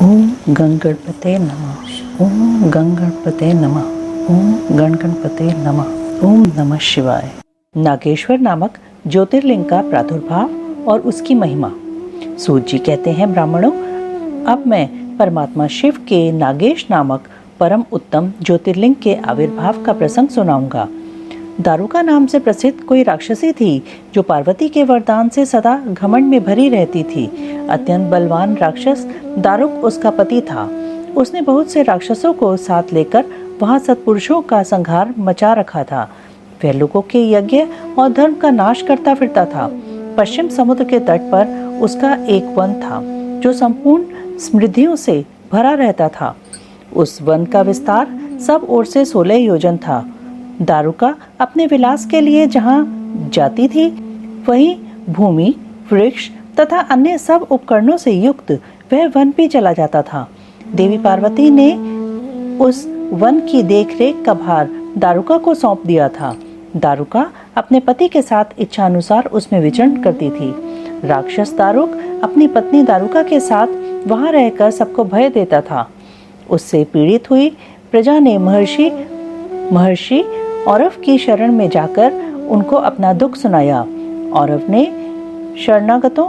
ओम गणगणपते नमः। ओम गणगणपते नमः। ओम गणगणपते नमः। ओम नमः शिवाय। नागेश्वर नामक ज्योतिर्लिंग का प्रादुर्भाव और उसकी महिमा। सूत जी कहते हैं, ब्राह्मणों, अब मैं परमात्मा शिव के नागेश नामक परम उत्तम ज्योतिर्लिंग के आविर्भाव का प्रसंग सुनाऊंगा। दारुका नाम से प्रसिद्ध कोई राक्षसी थी जो पार्वती के वरदान से सदा घमंड में भरी रहती थी। अत्यंत बलवान राक्षस दारुक उसका पति था। उसने बहुत से राक्षसों को साथ लेकर वहां सत्पुरुषों का संहार मचा रखा था। वह लोगों के यज्ञ और धर्म का नाश करता फिरता था। पश्चिम समुद्र के तट पर उसका एक वन था जो संपूर्ण समृद्धियों से भरा रहता था। उस वन का विस्तार सब ओर से 16 योजन था। दारुका अपने विलास के लिए जहाँ जाती थी, वहीं भूमि, वृक्ष तथा अन्य सब उपकरणों से युक्त वह वन भी चला जाता था। देवी पार्वती ने उस वन की देखरेख का भार दारुका को सौंप दिया था। दारुका अपने पति के साथ इच्छानुसार उसमें विचरण करती थी। राक्षस दारुक अपनी पत्नी दारुका के साथ वहां रहकर सबको भय देता था। उससे पीड़ित हुई प्रजा ने महर्षि औरव की शरण में जाकर उनको अपना दुख सुनाया। औरव ने शरणागतों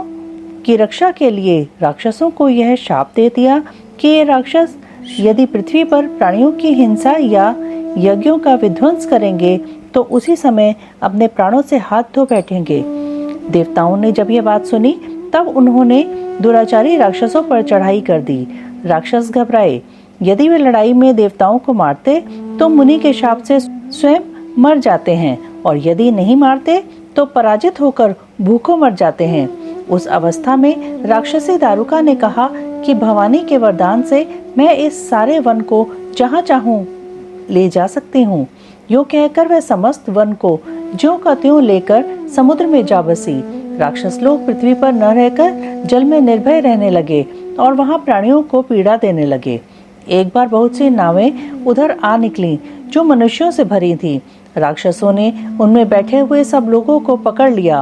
की रक्षा के लिए राक्षसों को यह शाप दे दिया कि ये राक्षस यदि पृथ्वी पर प्राणियों की हिंसा या यज्ञों का विध्वंस करेंगे तो उसी समय अपने प्राणों से हाथ धो बैठेंगे। देवताओं ने जब यह बात सुनी तब उन्होंने दुराचारी राक्षसों पर चढ़ाई कर दी। राक्षस घबराए। यदि वे लड़ाई में देवताओं को मारते तो मुनि के शाप से स्वयं मर जाते हैं, और यदि नहीं मारते तो पराजित होकर भूखों मर जाते हैं। उस अवस्था में राक्षसी दारुका ने कहा कि भवानी के वरदान से मैं इस सारे वन को जहाँ चाहूं ले जा सकती हूँ। यूँ कहकर वह समस्त वन को ज्यों का त्यों लेकर समुद्र में जा बसी। राक्षस लोग पृथ्वी पर न रहकर जल में निर्भय रहने लगे और वहाँ प्राणियों को पीड़ा देने लगे। एक बार बहुत सी नावें उधर आ निकली जो मनुष्यों से भरी थी। राक्षसों ने उनमें बैठे हुए सब लोगों को पकड़ लिया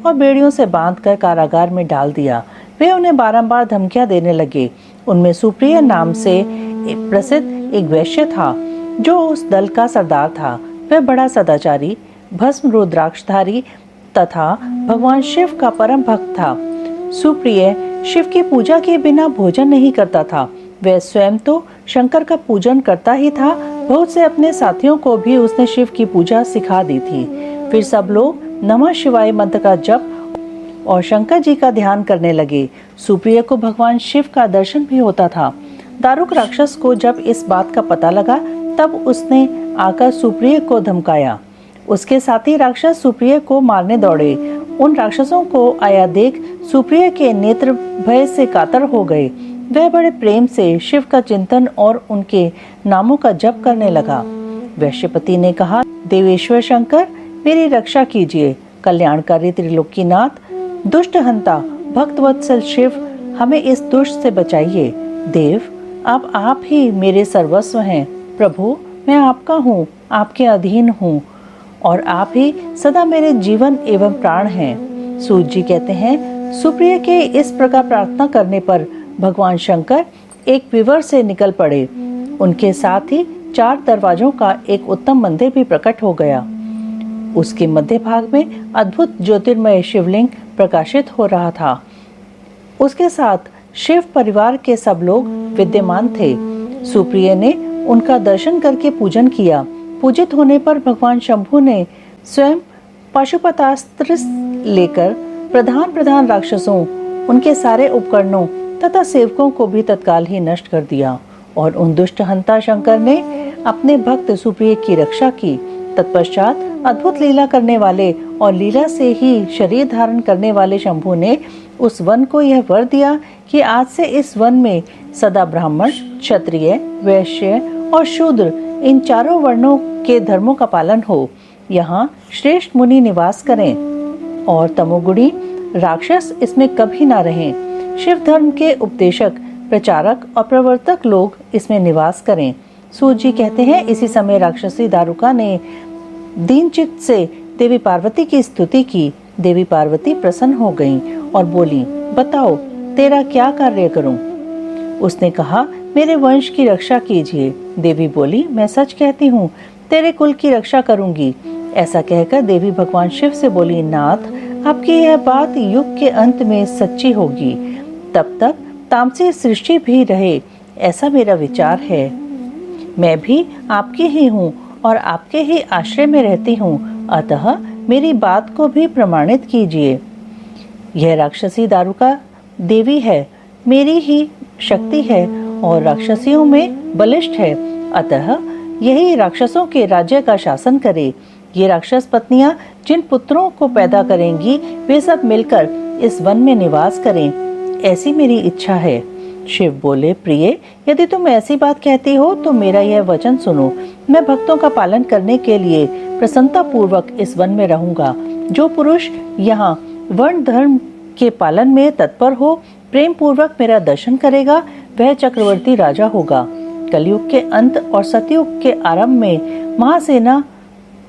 और बेड़ियों से बांधकर कारागार में डाल दिया। वे उन्हें बारंबार धमकियां देने लगे। उनमें सुप्रिय नाम से प्रसिद्ध एक वैश्य था जो उस दल का सरदार था। वह बड़ा सदाचारी, भस्म रुद्राक्षधारी तथा भगवान शिव का परम भक्त था। सुप्रिय शिव की पूजा के बिना भोजन नहीं करता था। वह स्वयं तो शंकर का पूजन करता ही था, बहुत से अपने साथियों को भी उसने शिव की पूजा सिखा दी थी। फिर सब लोग नमः शिवाय मंत्र का जप और शंकर जी का ध्यान करने लगे। सुप्रिय को भगवान शिव का दर्शन भी होता था। दारुक राक्षस को जब इस बात का पता लगा तब उसने आकर सुप्रिय को धमकाया। उसके साथी राक्षस सुप्रिय को मारने दौड़े। उन राक्षसों को आया देख सुप्रिय के नेत्र भय से कातर हो गए। वह बड़े प्रेम से शिव का चिंतन और उनके नामों का जप करने लगा। वैश्यपति ने कहा, देवेश्वर शंकर, मेरी रक्षा कीजिए। कल्याणकारी त्रिलोकीनाथ, दुष्ट हंता, भक्तवत्सल शिव, हमें इस दुष्ट से बचाइए। देव, अब आप ही मेरे सर्वस्व हैं। प्रभु, मैं आपका हूँ, आपके अधीन हूँ, और आप ही सदा मेरे जीवन एवं प्राण हैं। सूत जी कहते हैं, सुप्रिय के इस प्रकार प्रार्थना करने पर भगवान शंकर एक विवर से निकल पड़े। उनके साथ ही 4 दरवाजों का एक उत्तम मंदिर भी प्रकट हो गया। उसके मध्य भाग में अद्भुत ज्योतिर्मय शिवलिंग प्रकाशित हो रहा था। उसके साथ शिव परिवार के सब लोग विद्यमान थे। सुप्रिय ने उनका दर्शन करके पूजन किया। पूजित होने पर भगवान शंभु ने स्वयं पाशुपतास्त्र लेकर प्रधान राक्षसों, उनके सारे उपकरणों तथा सेवकों को भी तत्काल ही नष्ट कर दिया, और उन दुष्ट हंता शंकर ने अपने भक्त सुप्रिय की रक्षा की। तत्पश्चात अद्भुत लीला करने वाले और लीला से ही शरीर धारण करने वाले शंभु ने उस वन को यह वर दिया कि आज से इस वन में सदा ब्राह्मण, क्षत्रिय, वैश्य और शूद्र, इन चारों वर्णों के धर्मों का पालन हो। यहाँ श्रेष्ठ मुनि निवास करें और तमोगुणी राक्षस इसमें कभी ना रहें। शिव धर्म के उपदेशक, प्रचारक और प्रवर्तक लोग इसमें निवास करें। सूत जी कहते हैं, इसी समय राक्षसी दारुका ने दीन चित्त से देवी पार्वती की स्तुति की। देवी पार्वती प्रसन्न हो गईं और बोली, बताओ तेरा क्या कार्य करूं। उसने कहा, मेरे वंश की रक्षा कीजिए। देवी बोली, मैं सच कहती हूँ, तेरे कुल की रक्षा करूंगी। ऐसा कहकर देवी भगवान शिव से बोली, नाथ, आपकी यह बात युग के अंत में सच्ची होगी। तब तक तामसी सृष्टि भी रहे, ऐसा मेरा विचार है। मैं भी आपकी ही हूँ और आपके ही आश्रय में रहती हूँ, अतः मेरी बात को भी प्रमाणित कीजिए। यह राक्षसी दारुका देवी है, मेरी ही शक्ति है और राक्षसियों में बलिष्ठ है, अतः यही राक्षसों के राज्य का शासन करे। ये राक्षस पत्नियां जिन पुत्रों को पैदा करेंगी वे सब मिलकर इस वन में निवास करें, ऐसी मेरी इच्छा है। शिव बोले, प्रिय, यदि तुम ऐसी बात कहती हो तो मेरा यह वचन सुनो। मैं भक्तों का पालन करने के लिए प्रसन्नता पूर्वक इस वन में रहूंगा। जो पुरुष यहाँ वर्ण धर्म के पालन में तत्पर हो, प्रेम पूर्वक मेरा दर्शन करेगा, वह चक्रवर्ती राजा होगा। कलयुग के अंत और सतयुग के आरंभ में महासेना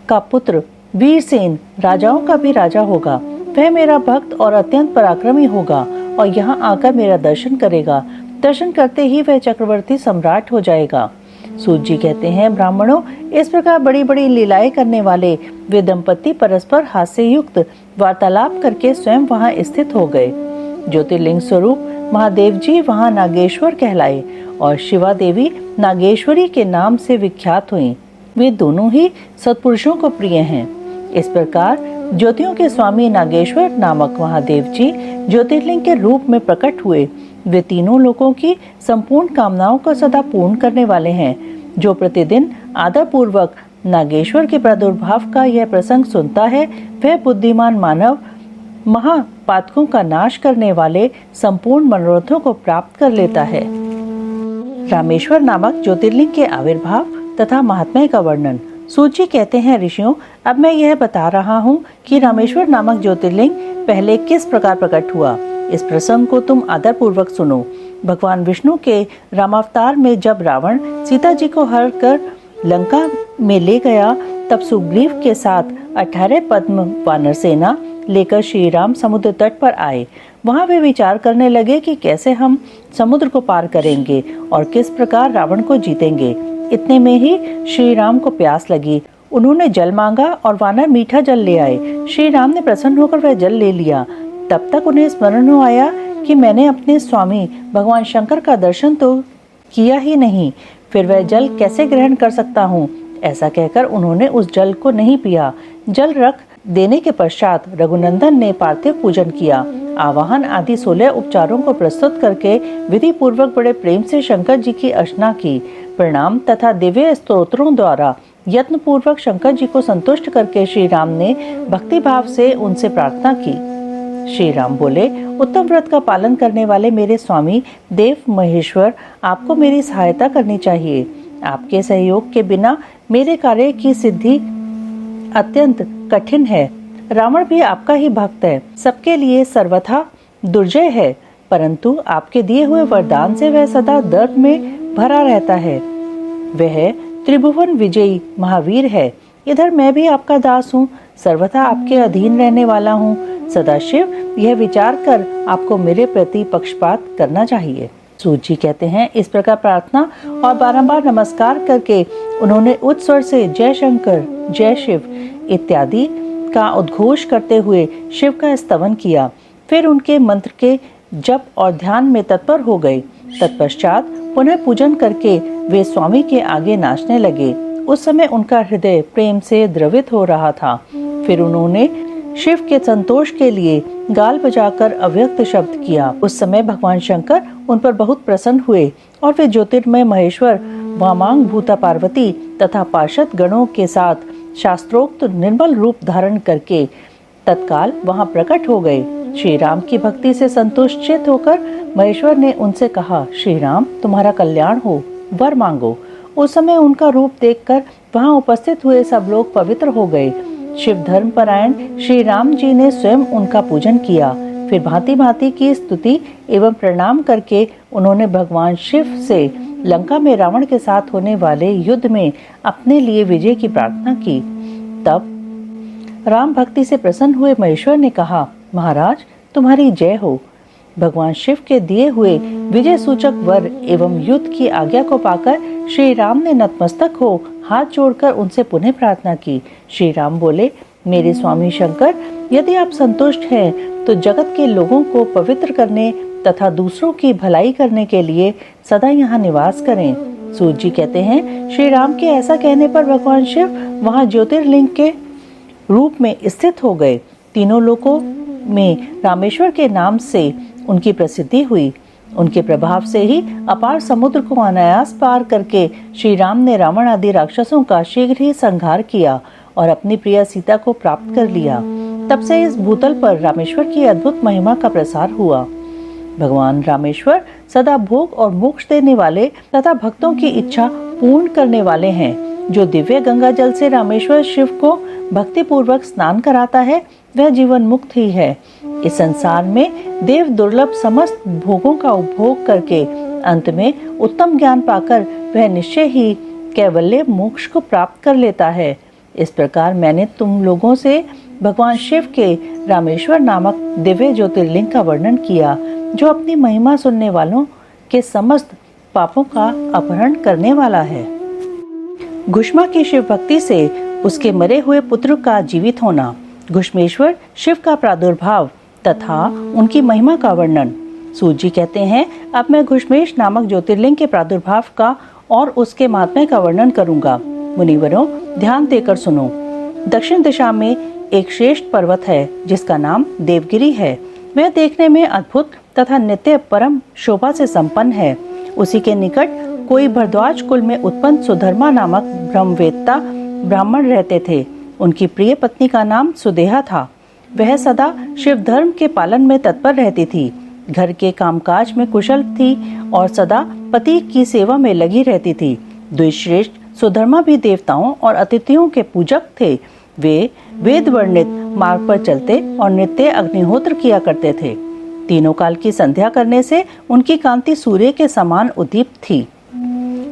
का पुत्र वीरसेन राजाओं का भी राजा होगा। वह मेरा भक्त और अत्यंत पराक्रमी होगा और यहाँ आकर मेरा दर्शन करेगा। दर्शन करते ही वह चक्रवर्ती सम्राट हो जाएगा। सूत जी कहते हैं, ब्राह्मणों, इस प्रकार बड़ी बड़ी लीलाएं करने वाले वे दंपति परस्पर हास्य युक्त वार्तालाप करके स्वयं वहाँ स्थित हो गए। ज्योतिर्लिंग स्वरूप महादेव जी वहाँ नागेश्वर कहलाए और शिवा देवी नागेश्वरी के नाम से विख्यात हुई। वे दोनों ही सत्पुरुषों को प्रिय हैं। इस प्रकार ज्योतियों के स्वामी नागेश्वर नामक महादेव जी ज्योतिर्लिंग के रूप में प्रकट हुए। वे तीनों लोगों की संपूर्ण कामनाओं को सदा पूर्ण करने वाले हैं। जो प्रतिदिन आदर पूर्वक नागेश्वर के प्रादुर्भाव का यह प्रसंग सुनता है, वह बुद्धिमान मानव महापातकों का नाश करने वाले संपूर्ण मनोरथों को प्राप्त कर लेता है। रामेश्वर नामक ज्योतिर्लिंग के आविर्भाव तथा महात्म्य का वर्णन। सूत जी कहते हैं, ऋषियों, अब मैं यह बता रहा हूँ कि रामेश्वर नामक ज्योतिर्लिंग पहले किस प्रकार प्रकट हुआ। इस प्रसंग को तुम आदर पूर्वक सुनो। भगवान विष्णु के रामावतार में जब रावण सीता जी को हर कर लंका में ले गया, तब सुग्रीव के साथ 18 पद्म वानर सेना लेकर श्री राम समुद्र तट पर आए। वहां वे विचार करने लगे कि कैसे हम समुद्र को पार करेंगे और किस प्रकार रावण को जीतेंगे। इतने में ही श्री राम को प्यास लगी। उन्होंने जल मांगा और वानर मीठा जल ले आए। श्री राम ने प्रसन्न होकर वह जल ले लिया। तब तक उन्हें स्मरण हो आया कि मैंने अपने स्वामी भगवान शंकर का दर्शन तो किया ही नहीं, फिर वह जल कैसे ग्रहण कर सकता हूँ। ऐसा कहकर उन्होंने उस जल को नहीं पिया। जल रख देने के पश्चात रघुनंदन ने पार्थिव पूजन किया। आवाहन आदि 16 उपचारों को प्रस्तुत करके विधि पूर्वक बड़े प्रेम से शंकर जी की अर्चना की। प्रणाम तथा दिव्य स्तोत्रों द्वारा यत्न पूर्वक शंकर जी को संतुष्ट करके श्री राम ने भक्ति भाव से उनसे प्रार्थना की। श्री राम बोले, उत्तम व्रत का पालन करने वाले मेरे स्वामी देव महेश्वर, आपको मेरी सहायता करनी चाहिए। आपके सहयोग के बिना मेरे कार्य की सिद्धि अत्यंत कठिन है। रावण भी आपका ही भक्त है, सबके लिए सर्वथा दुर्जय है, परंतु आपके दिए हुए वरदान से वह सदा दर्द में भरा रहता है। वह त्रिभुवन विजयी महावीर है। इधर मैं भी आपका दास हूँ, सर्वथा आपके अधीन रहने वाला हूँ। सदाशिव यह विचार कर आपको मेरे प्रति पक्षपात करना चाहिए। सूत जी कहते हैं, इस प्रकार प्रार्थना और बारंबार नमस्कार करके उन्होंने उच्च स्वर से जय शंकर, जय शिव इत्यादि का उद्घोष करते हुए शिव का स्तवन किया। फिर उनके मंत्र के जप और ध्यान में तत्पर हो गए। तत्पश्चात पुनः पूजन करके वे स्वामी के आगे नाचने लगे। उस समय उनका हृदय प्रेम से द्रवित हो रहा था। फिर उन्होंने शिव के संतोष के लिए गाल बजाकर अव्यक्त शब्द किया। उस समय भगवान शंकर उन पर बहुत प्रसन्न हुए और वे ज्योतिर्मय महेश्वर वामांग भूता पार्वती तथा पार्षद गणों के साथ शास्त्रोक्त निर्मल रूप धारण करके तत्काल वहां प्रकट हो गए। श्री राम की भक्ति से संतुष्ट होकर महेश्वर ने उनसे कहा, श्री राम, तुम्हारा कल्याण हो, वर मांगो। उस समय उनका रूप देखकर वहां उपस्थित हुए सब लोग पवित्र हो गए। शिव धर्म परायण श्री राम जी ने स्वयं उनका पूजन किया। फिर भांति भांति की स्तुति एवं प्रणाम करके उन्होंने भगवान शिव से लंका में रावण के साथ होने वाले युद्ध में अपने लिए विजय की प्रार्थना की। तब राम भक्ति से प्रसन्न हुए महेश्वर ने कहा, महाराज, तुम्हारी जय हो। भगवान शिव के दिए हुए विजय सूचक वर एवं युद्ध की आज्ञा को पाकर श्री राम ने नतमस्तक हो हाथ जोड़कर उनसे पुनः प्रार्थना की। श्री राम बोले, मेरे स्वामी शंकर, यदि आप संतुष्ट हैं तो जगत के लोगों को पवित्र करने तथा दूसरों की भलाई करने के लिए सदा यहाँ निवास करें। सूत जी कहते हैं, श्री राम के ऐसा कहने पर भगवान शिव वहाँ ज्योतिर्लिंग के रूप में स्थित हो गए। तीनों लोकों में रामेश्वर के नाम से उनकी प्रसिद्धि हुई। उनके प्रभाव से ही अपार समुद्र को अनायास पार करके श्री राम ने रावण आदि राक्षसों का शीघ्र ही संहार किया और अपनी प्रिय सीता को प्राप्त कर लिया। तब से इस भूतल पर रामेश्वर की अद्भुत महिमा का प्रसार हुआ। भगवान रामेश्वर सदा भोग और मोक्ष देने वाले तथा भक्तों की इच्छा पूर्ण करने वाले हैं। जो दिव्य गंगा जल से रामेश्वर शिव को भक्ति पूर्वक स्नान कराता है वह जीवन मुक्त ही है। इस संसार में देव दुर्लभ समस्त भोगों का उपभोग करके अंत में उत्तम ज्ञान पाकर वह निश्चय ही कैवल्य मोक्ष को प्राप्त कर लेता है। इस प्रकार मैंने तुम लोगों से भगवान शिव के रामेश्वर नामक दिव्य ज्योतिर्लिंग का वर्णन किया, जो अपनी महिमा सुनने वालों के समस्त पापों का अपहरण करने वाला है। घुष्मा की शिव भक्ति से उसके मरे हुए पुत्र का जीवित होना, घुष्मेश्वर शिव का प्रादुर्भाव तथा उनकी महिमा का वर्णन। सूत जी कहते हैं, अब मैं घुष्मेश नामक ज्योतिर्लिंग के प्रादुर्भाव का और उसके महात्म्य का वर्णन करूंगा। मुनिवरों, ध्यान देकर सुनो। दक्षिण दिशा में एक श्रेष्ठ पर्वत है जिसका नाम देवगिरी है। वह देखने में अद्भुत तथा नित्य परम शोभा से संपन्न है। उसी के निकट कोई भरद्वाज कुल में उत्पन्न सुधर्मा नामक ब्रह्मवेत्ता ब्राह्मण रहते थे। उनकी प्रिय पत्नी का नाम सुदेहा था। वह सदा शिव धर्म के पालन में तत्पर रहती थी, घर के कामकाज में कुशल थी और सदा पति की सेवा में लगी रहती थी। द्विश्रेष्ठ सुधर्मा भी देवताओं और अतिथियों के पूजक थे। वे वेद वर्णित मार्ग पर चलते और नित्य अग्निहोत्र किया करते थे। तीनों काल की संध्या करने से उनकी कांति सूर्य के समान उद्दीप्त थी।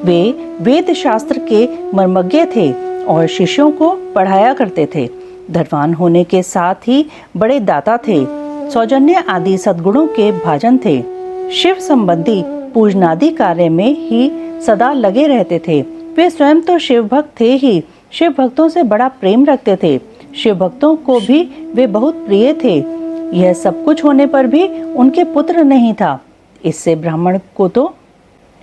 वे वेद शास्त्र के मर्मज्ञ थे और शिष्यों को पढ़ाया करते थे। धनवान होने के साथ ही बड़े दाता थे। सौजन्य आदि सद्गुणों के भाजन थे। शिव संबंधी पूजनादि कार्य में ही सदा लगे रहते थे। वे स्वयं तो शिव भक्त थे ही, शिव भक्तों से बड़ा प्रेम रखते थे। शिव भक्तों को भी वे बहुत प्रिय थे। यह सब कुछ होने पर भी उनके पुत्र नहीं था। इससे ब्राह्मण को तो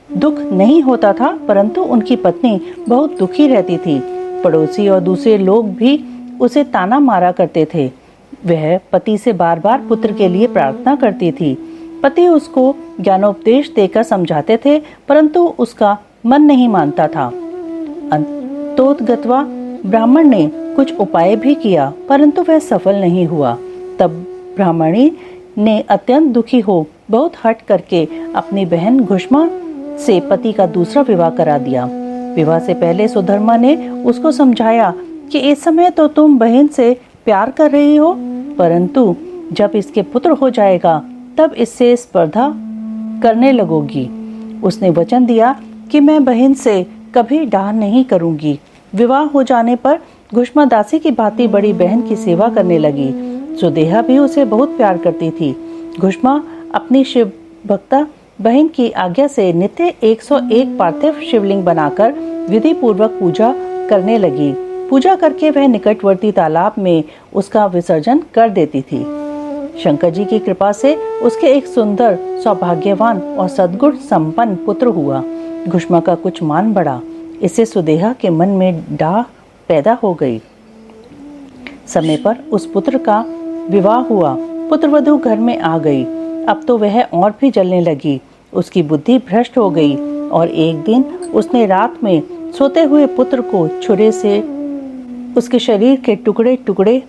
दुख नहीं होता था, परंतु उनकी पत्नी बहुत दुखी रहती थी। पड़ोसी और दूसरे लोग भी उसे ताना मारा करते थे। वह पति से बार बार पुत्र के लिए प्रार्थना करती थी। पति उसको ज्ञानोपदेश देकर समझाते थे, परंतु उसका मन नहीं मानता था। अंतोतगत्वा ब्राह्मण ने कुछ उपाय भी किया, परंतु वह सफल नहीं हुआ। तब ब्राह्मणी ने अत्यंत दुखी हो बहुत हठ करके अपनी बहन घुष्मा से पति का दूसरा विवाह करा दिया। विवाह से पहले सुधर्मा ने उसको समझाया कि इस समय तो तुम बहन से प्यार कर रही हो, परंतु जब इसके पुत्र हो जाएगा तब इससे स्पर्धा करने लगोगी। उसने वचन दिया कि मैं बहन से कभी डाह नहीं करूंगी। विवाह हो जाने पर घुष्मा दासी की भांति बड़ी बहन की सेवा करने लगी। सुदेहा भी उसे बहुत प्यार करती थी। घुष्मा अपनी शिव भक्ता बहन की आज्ञा से नित्य 101 पार्थिव शिवलिंग बनाकर विधि पूर्वक पूजा करने लगी। पूजा करके वह निकटवर्ती तालाब में उसका विसर्जन कर देती थी। शंकर जी की कृपा से उसके एक सुंदर, सौभाग्यवान और सद्गुण संपन्न पुत्र हुआ। घुष्मा का कुछ मान बढ़ा। इससे सुदेहा के मन में डाह पैदा हो गई। समय पर उस पुत्र का विवाह हुआ। पुत्रवधू घर में आ गई। अब तो वह और भी जलने लगी। उसकी बुद्धि भ्रष्ट हो गई और एक दिन उसने रात में सोते हुए पुत्र को छुरे से उसके शरीर के टुकड़े टुकड़े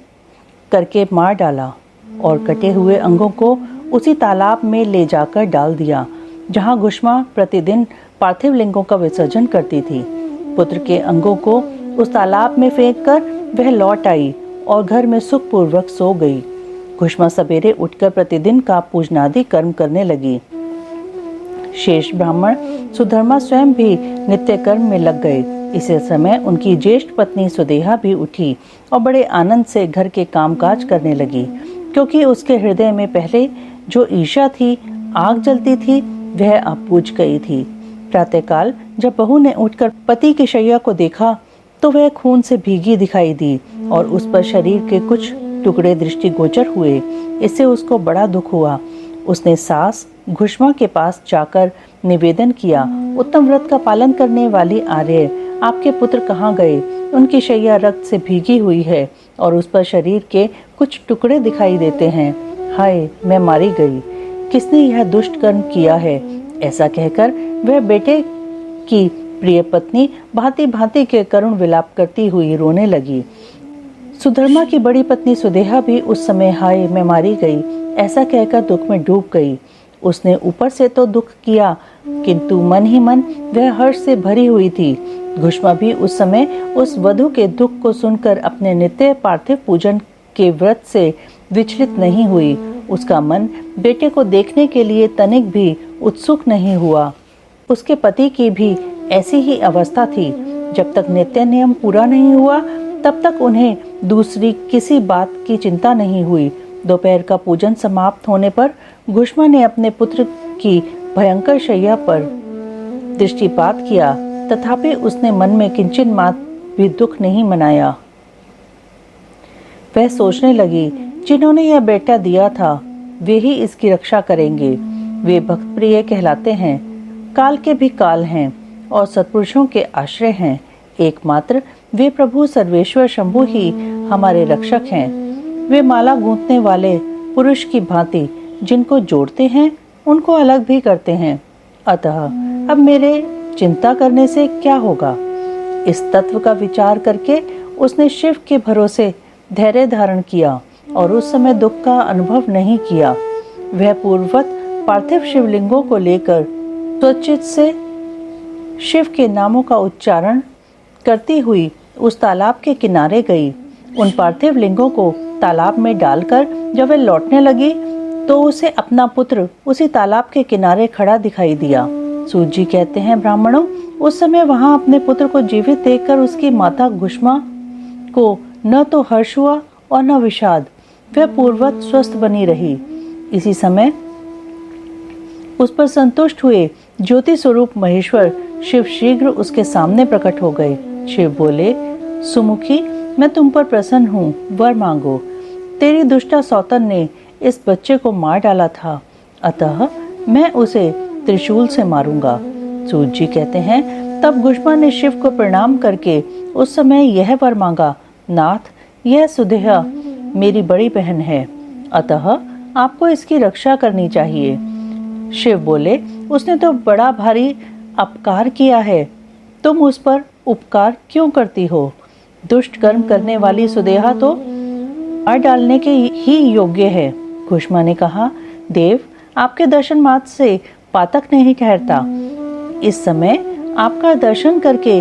करके मार डाला और कटे हुए अंगों को उसी तालाब में ले जाकर डाल दिया जहां घुष्मा प्रतिदिन पार्थिव लिंगों का विसर्जन करती थी। पुत्र के अंगों को उस तालाब में फेंककर वह लौट आई और घर में सुखपूर्वक सो गई। घुष्मा सवेरे उठकर प्रतिदिन का पूजनादि कर्म करने लगी। शेष ब्राह्मण सुधर्मा स्वयं भी नित्य कर्म में लग गए। इसी समय उनकी ज्येष्ठ पत्नी सुदेहा भी उठी और बड़े आनंद से घर के कामकाज करने लगी, क्योंकि उसके हृदय में पहले जो ईर्ष्या थी, आग जलती थी, वह अब बुझ गई थी। प्रातःकाल जब बहू ने उठकर पति की शैया को देखा तो वह खून से भीगी दिखाई दी और उस पर शरीर के कुछ टुकड़े दृष्टिगोचर हुए। इससे उसको बड़ा दुख हुआ। उसने सास घुष्मा के पास जाकर निवेदन किया, उत्तम व्रत का पालन करने वाली आर्य, आपके पुत्र कहाँ गए? उनकी शैया रक्त से भीगी हुई है और उस पर शरीर के कुछ टुकड़े दिखाई देते हैं। हाय, मैं मारी गई, किसने यह दुष्ट कर्म किया है? ऐसा कहकर वह बेटे की प्रिय पत्नी भांति भांति के करुण विलाप करती हुई रोने लगी। सुधर्मा की बड़ी पत्नी सुदेहा भी उस समय हाय मैं मारी गई ऐसा कहकर दुख में डूब गई। उसने ऊपर से तो दुख किया, किंतु मन ही मन वह हर्ष से भरी हुई थी। घुष्मा भी उस समय उस वधू के दुख को सुनकर अपने नित्य पार्थिव पूजन के व्रत से विचलित नहीं हुई। उसका मन बेटे को देखने के लिए तनिक भी उत्सुक नहीं हुआ। उसके पति की भी ऐसी ही अवस्था थी। जब तक नित्य नियम पूरा नहीं हुआ तब तक उन्हें दूसरी किसी बात की चिंता नहीं हुई। दोपहर का पूजन समाप्त होने पर घुष्मा ने अपने पुत्र की भयंकर शैया पर दृष्टिपात किया, तथापि उसने मन में किंचित मात्र भी दुख नहीं मनाया। वह सोचने लगी, जिन्होंने यह बेटा दिया था वे ही इसकी रक्षा करेंगे। वे भक्त प्रिय कहलाते हैं, काल के भी काल हैं और सत्पुरुषों के आश्रय हैं। एकमात्र वे प्रभु सर्वेश्वर शंभु ही हमारे रक्षक हैं। वे माला गूंथने वाले पुरुष की भांति जिनको जोड़ते हैं उनको अलग भी करते हैं। अतः अब मेरे चिंता करने से क्या होगा? इस तत्व का विचार करके उसने शिव के भरोसे धैर्य धारण किया और उस समय दुख का अनुभव नहीं किया। वह पूर्ववत पार्थिव शिवलिंगों को लेकर स्वचित से शिव के नामों का उच्चारण करती हुई उस तालाब के किनारे गई। उन पार्थिव लिंगों को तालाब में डालकर जब वह लौटने लगी तो उसे अपना पुत्र उसी तालाब के किनारे खड़ा दिखाई दिया। सूत जी कहते हैं, ब्राह्मणों, उस समय वहां अपने पुत्र को जीवित देखकर उसकी माता घुष्मा को न तो हर्ष हुआ और न विषाद। वह पूर्ववत स्वस्थ बनी रही। इसी समय उस पर संतुष्ट हुए ज्योति स्वरूप महेश्वर शिव शीघ्र उसके सामने प्रकट हो गए। शिव बोले, सुमुखी, मैं तुम पर प्रसन्न हूँ, वर मांगो। तेरी दुष्टा सौतन ने इस बच्चे को मार डाला था, अतः मैं उसे त्रिशूल से मारूंगा। सूत जी कहते हैं, तब घुष्मा ने शिव को प्रणाम करके उस समय यह वर मांगा, नाथ, यह सुदेहा मेरी बड़ी बहन है, अतः आपको इसकी रक्षा करनी चाहिए। शिव बोले, उसने तो बड़ा भारी अपकार किया है, तुम उस पर उपकार क्यों करती हो? दुष्ट कर्म करने वाली सुदेहा तो मार डालने के ही योग्य है। घुष्मा ने कहा, देव, आपके दर्शन मात्र से पातक नहीं ठहरता। इस समय आपका दर्शन करके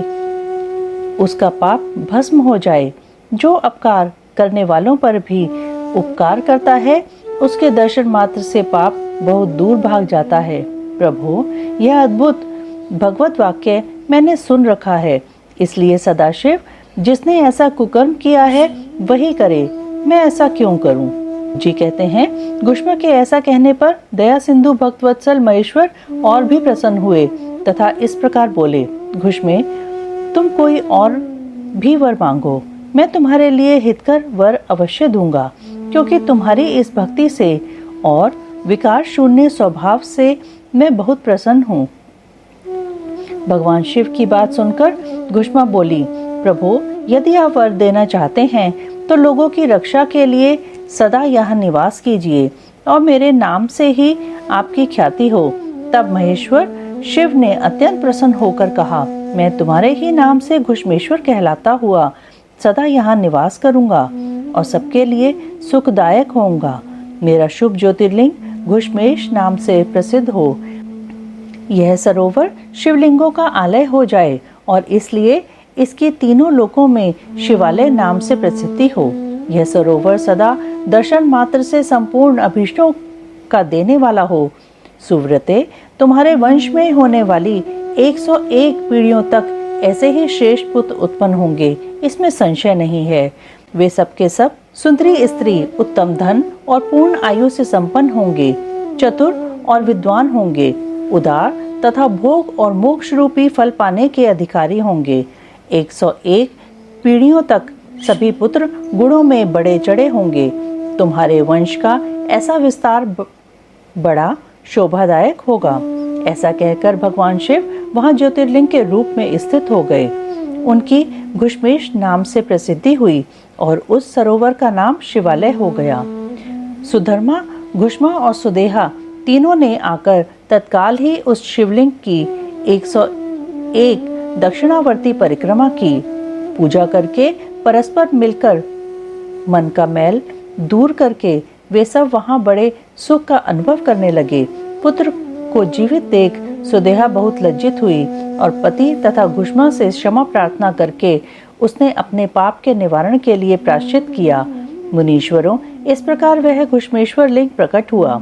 उसका पाप भस्म हो जाए। जो अपकार करने वालों पर भी उपकार करता है उसके दर्शन मात्र से पाप बहुत दूर भाग जाता है। प्रभु, यह अद्भुत भगवत वाक्य मैंने सुन रखा है, इसलिए सदाशिव जिसने ऐसा कुकर्म किया है वही करे, मैं ऐसा क्यों करूं? जी कहते हैं, घुष्मा के ऐसा कहने पर दया सिंधु भक्तवत्सल महेश्वर और भी प्रसन्न हुए तथा इस प्रकार बोले, घुष्मे, तुम कोई और भी वर मांगो, मैं तुम्हारे लिए हितकर वर अवश्य दूंगा, क्योंकि तुम्हारी इस भक्ति से और विकार शून्य स्वभाव से मैं बहुत प्रसन्न हूँ। भगवान शिव की बात सुनकर घुष्मा बोली, प्रभु, यदि आप वर देना चाहते हैं तो लोगों की रक्षा के लिए सदा यहाँ निवास कीजिए और मेरे नाम से ही आपकी ख्याति हो। तब महेश्वर शिव ने अत्यंत प्रसन्न होकर कहा, मैं तुम्हारे ही नाम से घुष्मेश्वर कहलाता हुआ सदा यहाँ निवास करूंगा और सबके लिए सुखदायक होऊंगा। मेरा शुभ ज्योतिर्लिंग घुष्मेश नाम से प्रसिद्ध हो। यह सरोवर शिवलिंगों का आलय हो जाए और इसलिए इसकी तीनों लोकों में शिवालय नाम से प्रसिद्धि हो। यह सरोवर सदा दर्शन मात्र से संपूर्ण अभीष्टों का देने वाला हो। सुव्रते, तुम्हारे वंश में होने वाली 101 पीढ़ियों तक ऐसे ही श्रेष्ठ पुत्र उत्पन्न होंगे, इसमें संशय नहीं है। वे सबके सब सुंदरी स्त्री, उत्तम धन और पूर्ण आयु से संपन्न होंगे। चतुर और विद्वान होंगे, उदार तथा भोग और मोक्ष रूपी फल पाने के अधिकारी होंगे। 101 पीढ़ियों तक सभी पुत्र गुणों में बड़े चढ़े होंगे। तुम्हारे वंश का ऐसा विस्तार बड़ा शोभादायक होगा। ऐसा कहकर भगवान शिव वहां ज्योतिर्लिंग के रूप में स्थित हो गए। उनकी घुश्मेश नाम से प्रसिद्धि हुई और उस सरोवर का नाम शिवालय हो गया। सुधर्मा, घुश्मा और सुदेहा तीनों ने आकर तत्काल ही उस शिवलिंग की 101 दक्षिणावर्ती परिक्रमा की। पूजा करके परस्पर मिलकर मन का मैल दूर करके वे सब वहां बड़े सुख का अनुभव करने लगे। पुत्र को जीवित देख सुदेहा बहुत लज्जित हुई और पति तथा घुश्मा से क्षमा प्रार्थना करके उसने अपने पाप के निवारण के लिए प्रायश्चित किया। मुनीश्वरों, इस प्रकार वह घुश्मेश्वर लिंग प्रकट हुआ।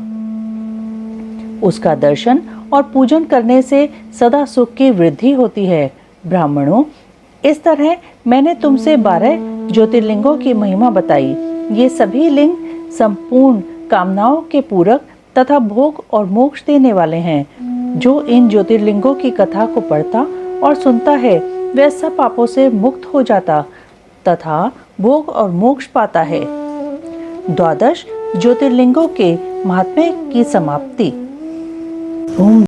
उसका दर्शन और पूजन करने से सदा सुख की वृद्धि होती है। ब्राह्मणों, इस तरह मैंने तुमसे 12 ज्योतिर्लिंगों की महिमा बताई। ये सभी लिंग संपूर्ण कामनाओं के पूरक तथा भोग और मोक्ष देने वाले हैं। जो इन ज्योतिर्लिंगों की कथा को पढ़ता और सुनता है वह सब पापों से मुक्त हो जाता तथा भोग और मोक्ष पाता है। 12 ज्योतिर्लिंगों के महात्म्य की समाप्ति। ओम